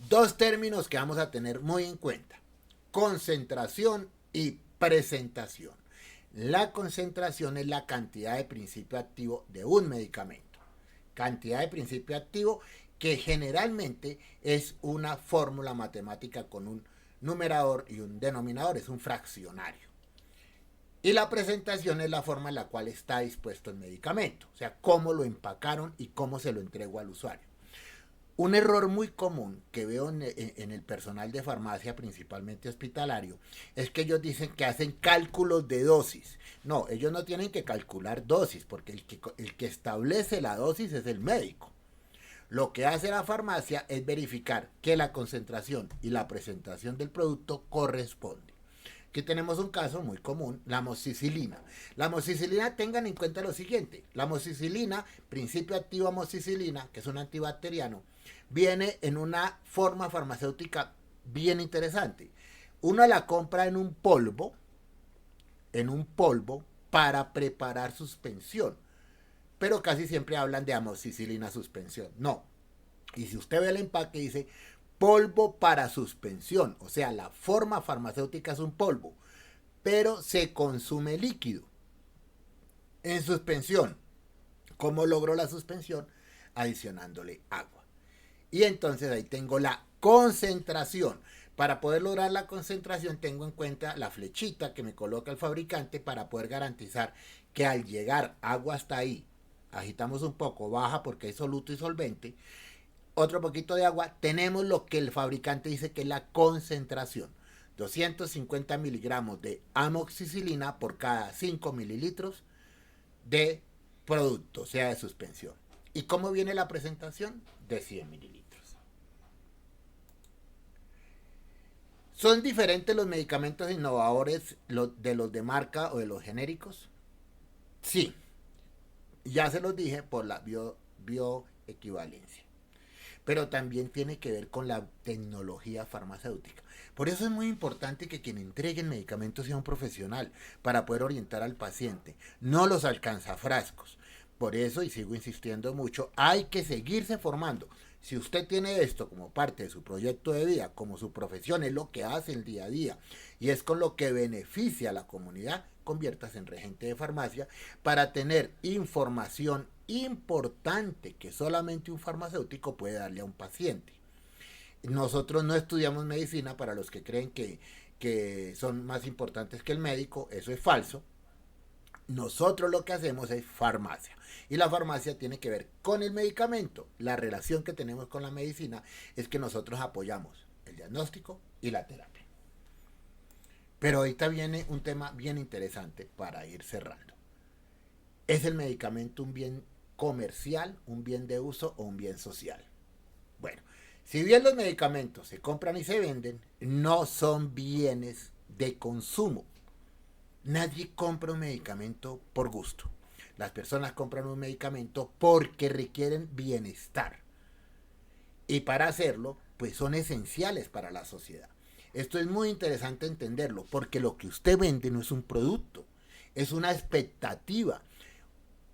Dos términos que vamos a tener muy en cuenta: concentración y presentación. La concentración es la cantidad de principio activo de un medicamento. Cantidad de principio activo que generalmente es una fórmula matemática con un numerador y un denominador, es un fraccionario. Y la presentación es la forma en la cual está dispuesto el medicamento, o sea, cómo lo empacaron y cómo se lo entregó al usuario. Un error muy común que veo en el personal de farmacia, principalmente hospitalario, es que ellos dicen que hacen cálculos de dosis. No, ellos no tienen que calcular dosis, porque el que establece la dosis es el médico. Lo que hace la farmacia es verificar que la concentración y la presentación del producto corresponde. Aquí tenemos un caso muy común, la amoxicilina. La amoxicilina, tengan en cuenta lo siguiente, la amoxicilina, principio activo amoxicilina, que es un antibacteriano, viene en una forma farmacéutica bien interesante. Uno la compra en un polvo para preparar suspensión, pero casi siempre hablan de amoxicilina suspensión. No, y si usted ve el empaque dice polvo para suspensión, o sea, la forma farmacéutica es un polvo, pero se consume líquido. En suspensión, ¿cómo logro la suspensión? Adicionándole agua. Y entonces ahí tengo la concentración. Para poder lograr la concentración tengo en cuenta la flechita que me coloca el fabricante para poder garantizar que al llegar agua hasta ahí, agitamos un poco, baja porque hay soluto y solvente, otro poquito de agua, tenemos lo que el fabricante dice que es la concentración. 250 miligramos de amoxicilina por cada 5 mililitros de producto, o sea, de suspensión. ¿Y cómo viene la presentación? De 100 mililitros. ¿Son diferentes los medicamentos innovadores de los de marca o de los genéricos? Sí. Ya se los dije por la bioequivalencia. Pero también tiene que ver con la tecnología farmacéutica. Por eso es muy importante que quien entregue el medicamento sea un profesional para poder orientar al paciente, no los alcanzafrascos. Por eso, y sigo insistiendo mucho, hay que seguirse formando. Si usted tiene esto como parte de su proyecto de vida, como su profesión, es lo que hace el día a día y es con lo que beneficia a la comunidad, conviértase en regente de farmacia para tener información importante que solamente un farmacéutico puede darle a un paciente. Nosotros no estudiamos medicina, para los que creen que son más importantes que el médico, eso es falso. Nosotros lo que hacemos es farmacia. Y la farmacia tiene que ver con el medicamento. La relación que tenemos con la medicina es que nosotros apoyamos el diagnóstico y la terapia. Pero ahorita viene un tema bien interesante para ir cerrando. ¿Es el medicamento un bien comercial, un bien de uso o un bien social? Bueno, si bien los medicamentos se compran y se venden, no son bienes de consumo. Nadie compra un medicamento por gusto. Las personas compran un medicamento porque requieren bienestar. Y para hacerlo, pues son esenciales para la sociedad. Esto es muy interesante entenderlo, porque lo que usted vende no es un producto, es una expectativa.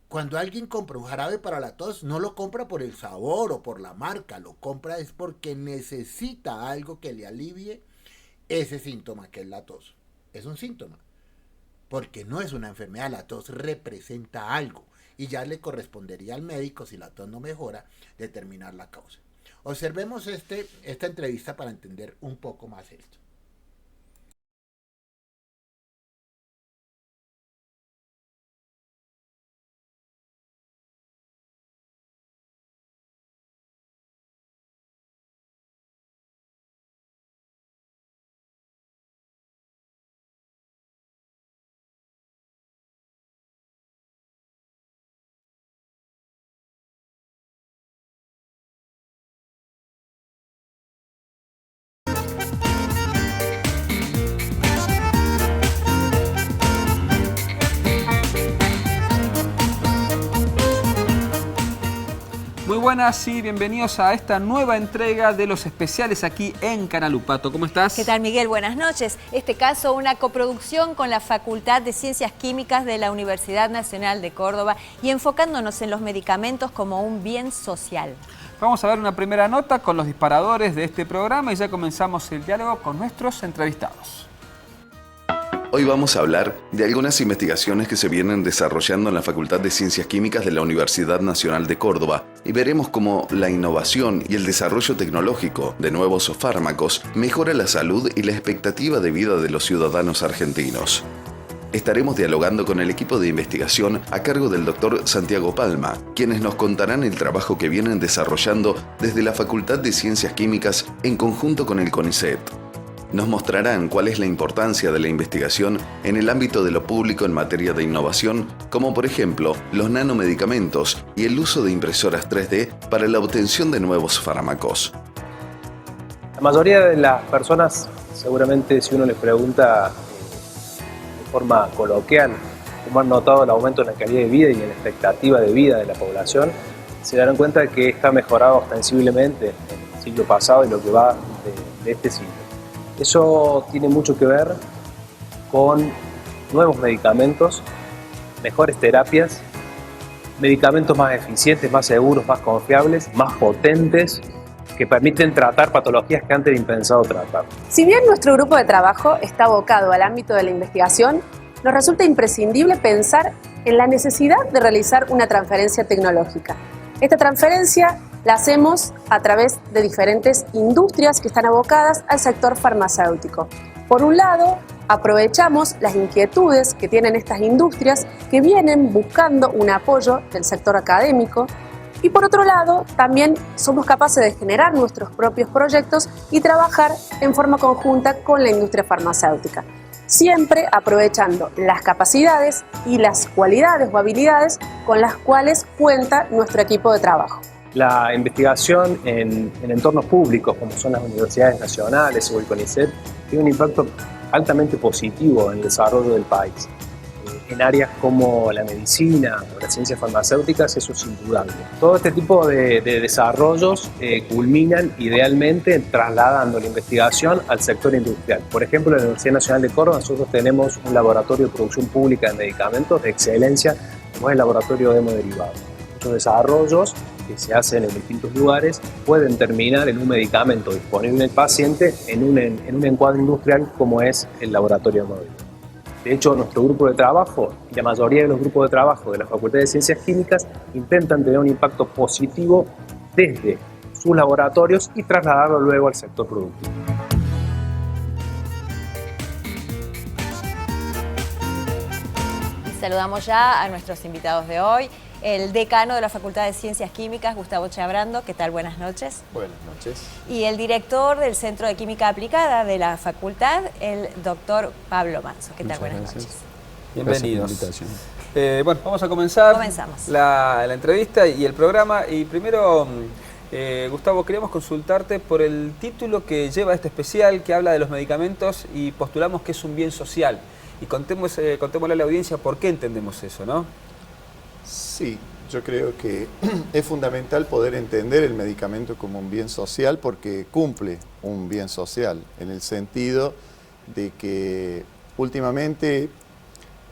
Cuando alguien compra un jarabe para la tos, no lo compra por el sabor o por la marca, lo compra es porque necesita algo que le alivie ese síntoma que es la tos. Es un síntoma, porque no es una enfermedad, la tos representa algo y ya le correspondería al médico, si la tos no mejora, determinar la causa. Observemos esta entrevista para entender un poco más esto. Muy buenas y bienvenidos a esta nueva entrega de los especiales aquí en Canal Upato. ¿Cómo estás? ¿Qué tal, Miguel? Buenas noches. Este caso, una coproducción con la Facultad de Ciencias Químicas de la Universidad Nacional de Córdoba y enfocándonos en los medicamentos como un bien social. Vamos a ver una primera nota con los disparadores de este programa y ya comenzamos el diálogo con nuestros entrevistados. Hoy vamos a hablar de algunas investigaciones que se vienen desarrollando en la Facultad de Ciencias Químicas de la Universidad Nacional de Córdoba y veremos cómo la innovación y el desarrollo tecnológico de nuevos fármacos mejora la salud y la expectativa de vida de los ciudadanos argentinos. Estaremos dialogando con el equipo de investigación a cargo del Dr. Santiago Palma, quienes nos contarán el trabajo que vienen desarrollando desde la Facultad de Ciencias Químicas en conjunto con el CONICET. Nos mostrarán cuál es la importancia de la investigación en el ámbito de lo público en materia de innovación, como por ejemplo los nanomedicamentos y el uso de impresoras 3D para la obtención de nuevos fármacos. La mayoría de las personas, seguramente si uno les pregunta forma coloquial, como han notado el aumento en la calidad de vida y en la expectativa de vida de la población, se darán cuenta de que está mejorado ostensiblemente en el siglo pasado y lo que va de este siglo. Eso tiene mucho que ver con nuevos medicamentos, mejores terapias, medicamentos más eficientes, más seguros, más confiables, más potentes, que permiten tratar patologías que antes era impensado tratar. Si bien nuestro grupo de trabajo está abocado al ámbito de la investigación, nos resulta imprescindible pensar en la necesidad de realizar una transferencia tecnológica. Esta transferencia la hacemos a través de diferentes industrias que están abocadas al sector farmacéutico. Por un lado, aprovechamos las inquietudes que tienen estas industrias que vienen buscando un apoyo del sector académico y por otro lado, también somos capaces de generar nuestros propios proyectos y trabajar en forma conjunta con la industria farmacéutica, siempre aprovechando las capacidades y las cualidades o habilidades con las cuales cuenta nuestro equipo de trabajo. La investigación en entornos públicos, como son las universidades nacionales o el CONICET, tiene un impacto altamente positivo en el desarrollo del país. En áreas como la medicina o las ciencias farmacéuticas, eso es indudable. Todo este tipo de desarrollos culminan idealmente trasladando la investigación al sector industrial. Por ejemplo, en la Universidad Nacional de Córdoba nosotros tenemos un laboratorio de producción pública de medicamentos de excelencia, como es el laboratorio de hemoderivados. Muchos desarrollos que se hacen en distintos lugares pueden terminar en un medicamento disponible en el paciente en un encuadre industrial como es el laboratorio de hemoderivados. De hecho, nuestro grupo de trabajo y la mayoría de los grupos de trabajo de la Facultad de Ciencias Químicas intentan tener un impacto positivo desde sus laboratorios y trasladarlo luego al sector productivo. Saludamos ya a nuestros invitados de hoy. El decano de la Facultad de Ciencias Químicas, Gustavo Chabrando. ¿Qué tal? Buenas noches. Buenas noches. Y el director del Centro de Química Aplicada de la facultad, el doctor Pablo Manso. ¿Qué tal? Buenas noches. Bienvenidos. Bueno, vamos a comenzar la entrevista y el programa. Y primero, Gustavo, queríamos consultarte por el título que lleva este especial, que habla de los medicamentos y postulamos que es un bien social. Y contémosle a la audiencia por qué entendemos eso, ¿no? Sí, yo creo que es fundamental poder entender el medicamento como un bien social porque cumple un bien social, en el sentido de que últimamente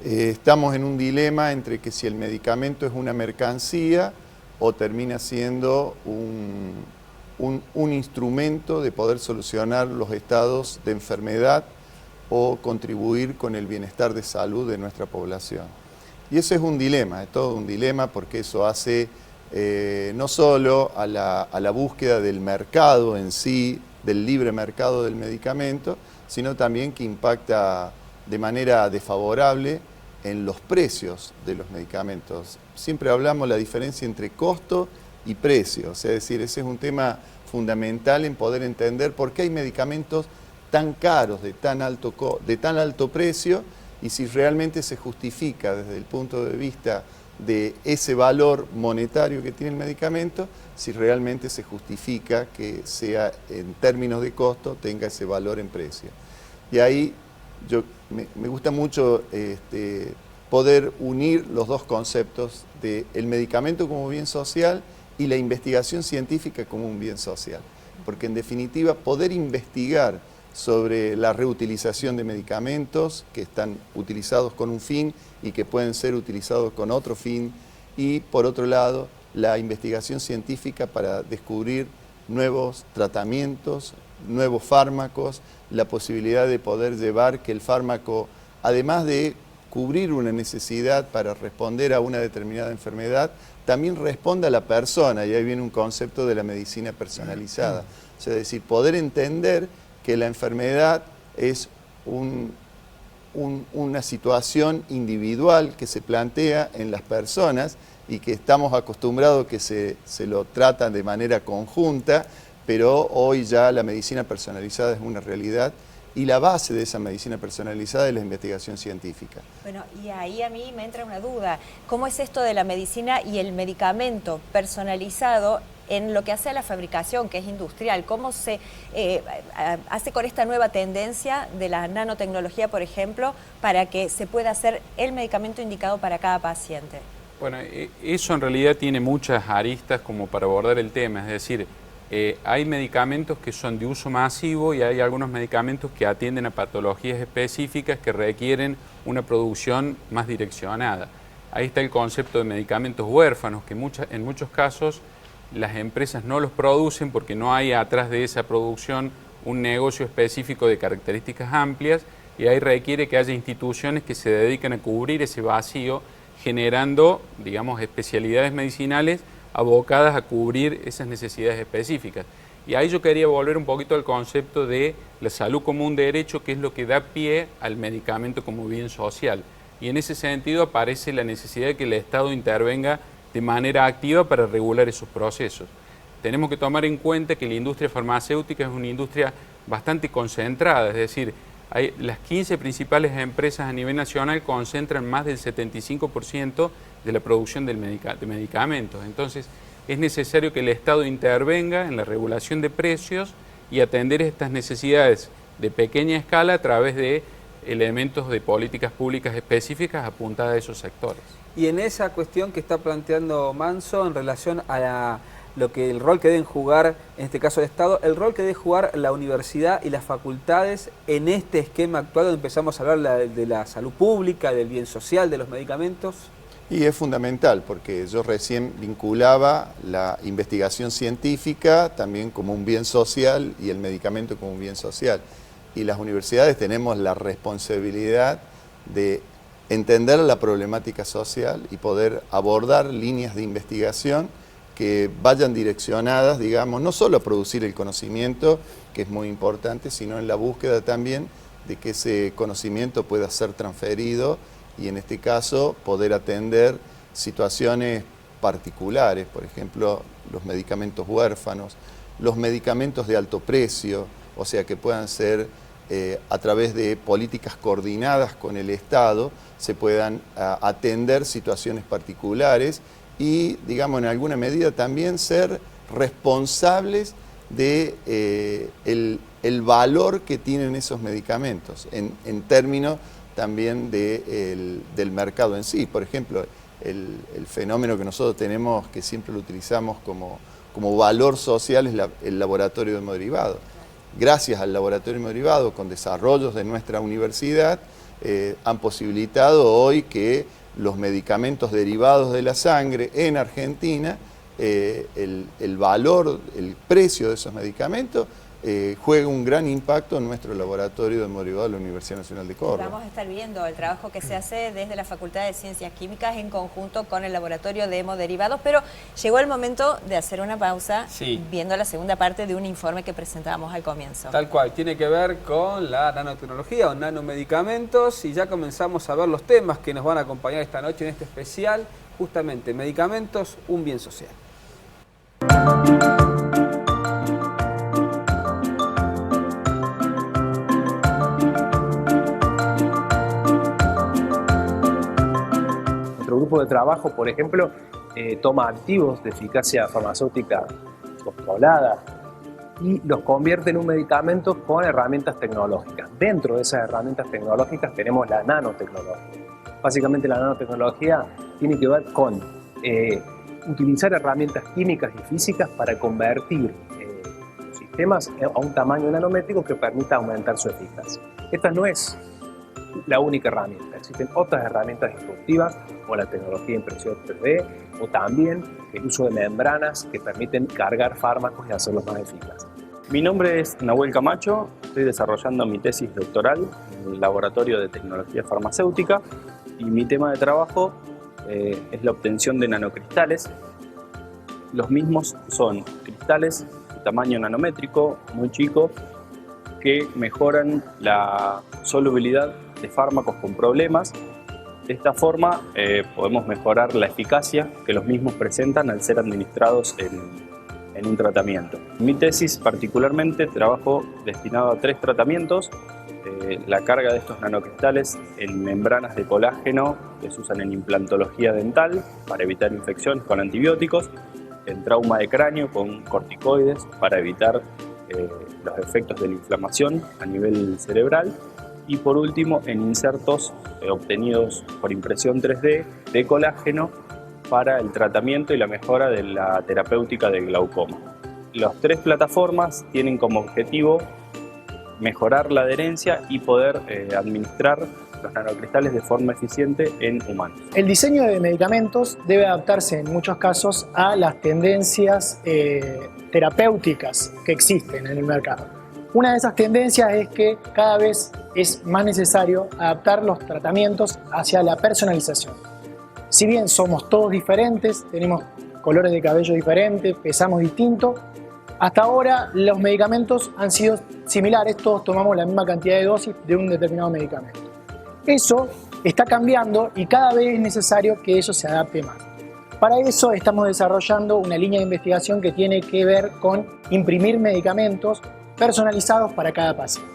estamos en un dilema entre que si el medicamento es una mercancía o termina siendo un instrumento de poder solucionar los estados de enfermedad o contribuir con el bienestar de salud de nuestra población. Y eso es un dilema, es todo un dilema porque eso hace no solo a la búsqueda del mercado en sí, del libre mercado del medicamento, sino también que impacta de manera desfavorable en los precios de los medicamentos. Siempre hablamos la diferencia entre costo y precio, es decir, ese es un tema fundamental en poder entender por qué hay medicamentos tan caros, de tan alto precio, y si realmente se justifica desde el punto de vista de ese valor monetario que tiene el medicamento, si realmente se justifica que sea en términos de costo, tenga ese valor en precio. Y ahí me gusta mucho poder unir los dos conceptos del medicamento como bien social y la investigación científica como un bien social. Porque en definitiva poder investigar sobre la reutilización de medicamentos que están utilizados con un fin y que pueden ser utilizados con otro fin, y por otro lado la investigación científica para descubrir nuevos tratamientos, nuevos fármacos, la posibilidad de poder llevar que el fármaco, además de cubrir una necesidad para responder a una determinada enfermedad, también responda a la persona, y ahí viene un concepto de la medicina personalizada, es decir, poder entender que la enfermedad es una situación individual que se plantea en las personas y que estamos acostumbrados que se lo tratan de manera conjunta, pero hoy ya la medicina personalizada es una realidad y la base de esa medicina personalizada es la investigación científica. Bueno, y ahí a mí me entra una duda. ¿Cómo es esto de la medicina y el medicamento personalizado en lo que hace a la fabricación, que es industrial. ¿Cómo se hace con esta nueva tendencia de la nanotecnología, por ejemplo, para que se pueda hacer el medicamento indicado para cada paciente? Bueno, eso en realidad tiene muchas aristas como para abordar el tema, es decir, hay medicamentos que son de uso masivo y hay algunos medicamentos que atienden a patologías específicas que requieren una producción más direccionada. Ahí está el concepto de medicamentos huérfanos, que en muchos casos las empresas no los producen porque no hay atrás de esa producción un negocio específico de características amplias, y ahí requiere que haya instituciones que se dediquen a cubrir ese vacío, generando, digamos, especialidades medicinales abocadas a cubrir esas necesidades específicas. Y ahí yo quería volver un poquito al concepto de la salud como un derecho, que es lo que da pie al medicamento como bien social. Y en ese sentido aparece la necesidad de que el Estado intervenga de manera activa para regular esos procesos. Tenemos que tomar en cuenta que la industria farmacéutica es una industria bastante concentrada, es decir, las 15 principales empresas a nivel nacional concentran más del 75% de la producción de medicamentos. Entonces, es necesario que el Estado intervenga en la regulación de precios y atender estas necesidades de pequeña escala a través de elementos de políticas públicas específicas apuntadas a esos sectores. Y en esa cuestión que está planteando Manso en relación a el rol que deben jugar, en este caso el Estado, el rol que debe jugar la universidad y las facultades en este esquema actual donde empezamos a hablar de la salud pública, del bien social, de los medicamentos. Y es fundamental porque yo recién vinculaba la investigación científica también como un bien social y el medicamento como un bien social. Y las universidades tenemos la responsabilidad de entender la problemática social y poder abordar líneas de investigación que vayan direccionadas, digamos, no solo a producir el conocimiento, que es muy importante, sino en la búsqueda también de que ese conocimiento pueda ser transferido y en este caso poder atender situaciones particulares, por ejemplo, los medicamentos huérfanos, los medicamentos de alto precio, o sea que puedan ser a través de políticas coordinadas con el Estado, se puedan atender situaciones particulares y, digamos, en alguna medida también ser responsables de el valor que tienen esos medicamentos en términos también del mercado en sí. Por ejemplo, el fenómeno que nosotros tenemos, que siempre lo utilizamos como valor social, es el laboratorio de hemoderivados. Gracias al laboratorio de hemoderivados, con desarrollos de nuestra universidad, han posibilitado hoy que los medicamentos derivados de la sangre en Argentina, el valor, el precio de esos medicamentos, juega un gran impacto en nuestro laboratorio de hemoderivados de la Universidad Nacional de Córdoba. Vamos a estar viendo el trabajo que se hace desde la Facultad de Ciencias Químicas en conjunto con el laboratorio de hemoderivados, pero llegó el momento de hacer una pausa, viendo la segunda parte de un informe que presentábamos al comienzo. Tal cual, tiene que ver con la nanotecnología o nanomedicamentos, y ya comenzamos a ver los temas que nos van a acompañar esta noche en este especial, justamente medicamentos, un bien social. Nuestro grupo de trabajo, por ejemplo, toma activos de eficacia farmacéutica controlada y los convierte en un medicamento con herramientas tecnológicas. Dentro de esas herramientas tecnológicas tenemos la nanotecnología. Básicamente la nanotecnología tiene que ver con utilizar herramientas químicas y físicas para convertir sistemas a un tamaño nanométrico que permita aumentar su eficacia. Esta no es la única herramienta. Existen otras herramientas disruptivas, como la tecnología de impresión 3D, o también el uso de membranas que permiten cargar fármacos y hacerlos más eficaces. Mi nombre es Nahuel Camacho, estoy desarrollando mi tesis doctoral en el Laboratorio de Tecnología Farmacéutica y mi tema de trabajo es la obtención de nanocristales. Los mismos son cristales de tamaño nanométrico, muy chicos, que mejoran la solubilidad de fármacos con problemas. De esta forma podemos mejorar la eficacia que los mismos presentan al ser administrados en un tratamiento. En mi tesis particularmente trabajo destinado a 3 tratamientos. La carga de estos nanocristales en membranas de colágeno que se usan en implantología dental para evitar infecciones con antibióticos, en trauma de cráneo con corticoides para evitar los efectos de la inflamación a nivel cerebral. Y por último, en insertos obtenidos por impresión 3D de colágeno para el tratamiento y la mejora de la terapéutica del glaucoma. Las 3 plataformas tienen como objetivo mejorar la adherencia y poder administrar los nanocristales de forma eficiente en humanos. El diseño de medicamentos debe adaptarse en muchos casos a las tendencias terapéuticas que existen en el mercado. Una de esas tendencias es que cada vez es más necesario adaptar los tratamientos hacia la personalización. Si bien somos todos diferentes, tenemos colores de cabello diferentes, pesamos distinto, hasta ahora los medicamentos han sido similares, todos tomamos la misma cantidad de dosis de un determinado medicamento. Eso está cambiando y cada vez es necesario que eso se adapte más. Para eso estamos desarrollando una línea de investigación que tiene que ver con imprimir medicamentos personalizados para cada paciente.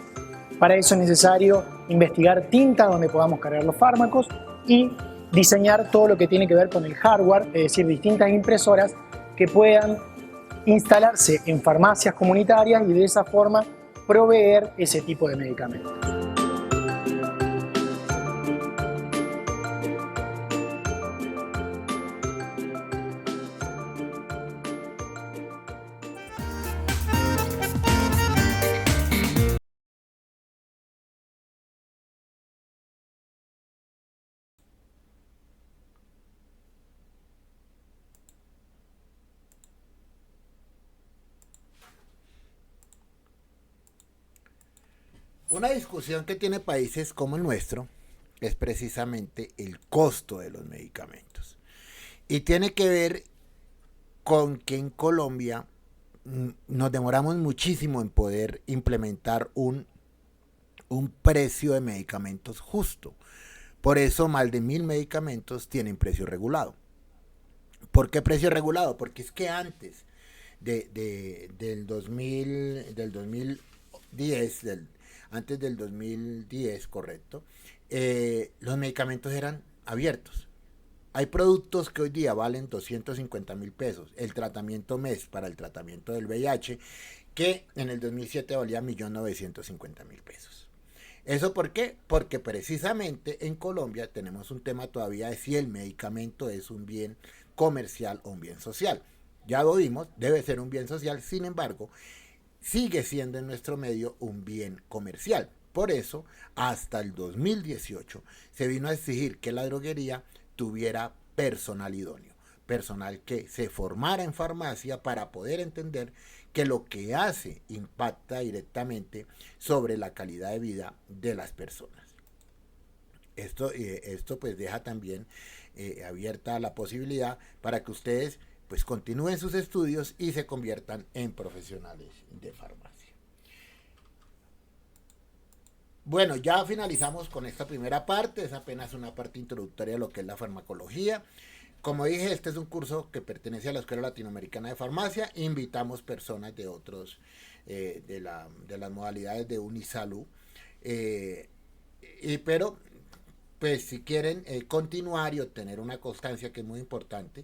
Para eso es necesario investigar tintas donde podamos cargar los fármacos y diseñar todo lo que tiene que ver con el hardware, es decir, distintas impresoras que puedan instalarse en farmacias comunitarias y de esa forma proveer ese tipo de medicamentos. Una discusión que tiene países como el nuestro es precisamente el costo de los medicamentos. Y tiene que ver con que en Colombia nos demoramos muchísimo en poder implementar un precio de medicamentos justo. Por eso más de 1000 medicamentos tienen precio regulado. ¿Por qué precio regulado? Porque es que antes del 2010, correcto, los medicamentos eran abiertos. Hay productos que hoy día valen 250.000 pesos. El tratamiento MES para el tratamiento del VIH, que en el 2007 valía 1.950.000 pesos. ¿Eso por qué? Porque precisamente en Colombia tenemos un tema todavía de si el medicamento es un bien comercial o un bien social. Ya lo vimos, debe ser un bien social, sin embargo, sigue siendo en nuestro medio un bien comercial. Por eso, hasta el 2018 se vino a exigir que la droguería tuviera personal idóneo, personal que se formara en farmacia para poder entender que lo que hace impacta directamente sobre la calidad de vida de las personas. Esto pues deja también abierta la posibilidad para que ustedes pues continúen sus estudios y se conviertan en profesionales de farmacia. Bueno, ya finalizamos con esta primera parte, es apenas una parte introductoria de lo que es la farmacología. Como dije, este es un curso que pertenece a la Escuela Latinoamericana de Farmacia. Invitamos personas de otros, de las modalidades de Unisalud. Pero, pues si quieren continuar y obtener una constancia que es muy importante,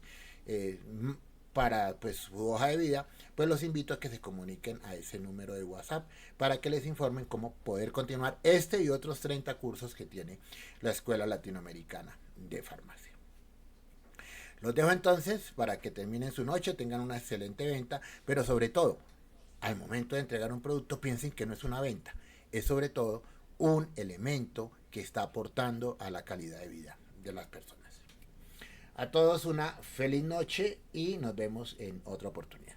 para pues su hoja de vida, pues los invito a que se comuniquen a ese número de WhatsApp para que les informen cómo poder continuar este y otros 30 cursos que tiene la Escuela Latinoamericana de Farmacia. Los dejo entonces para que terminen su noche, tengan una excelente venta, pero sobre todo, al momento de entregar un producto, piensen que no es una venta, es sobre todo un elemento que está aportando a la calidad de vida de las personas. A todos una feliz noche y nos vemos en otra oportunidad.